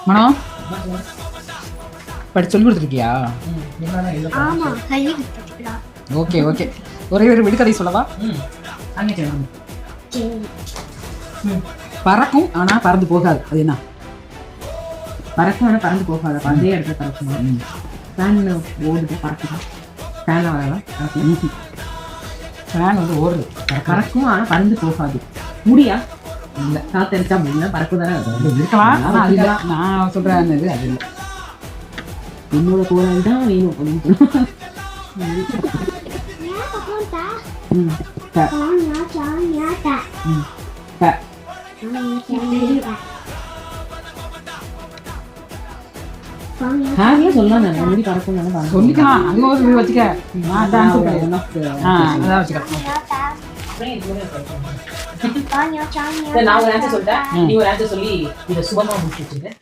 மனோ படி சொல்லி கொடுத்துருக்கியா? Okay okay. ஒரே ஒரு விடுகதை சொல்லவா? பறக்கும் ஆனா பறந்து போகாது. அது என்ன? பறக்கும் ஆனால் பறந்து போகாது. அதே இடத்துல பறக்குமா? ஃபேன் ஓடுது பறக்குதா? ஃபேன் வரலாம். ஃபேன் வந்து ஓடுது. பறக்கும் ஆனால் பறந்து போகாது. முடியா? இல்லை, காத்தடிச்சா முடியல, பறக்கும் தானே இருக்கலாம். ஆனால் அது இல்லை, நான் சொல்கிறேன் இது அது இல்லை. என்னோட கோரால் தான் வேணும் அப்படின்னு சொல்லலாம். நான் முடி பறக்கும் சொல்லிக்கலாம். அது ஒரு வச்சுக்க. அதான் வச்சுக்கலாம். நான் ஒரு ஆன்சர் சொல்லிட்டேன், நீ ஒரு ஆன்சர் சொல்லி இதை சுபமா முடிச்சு வச்சுருக்கேன்.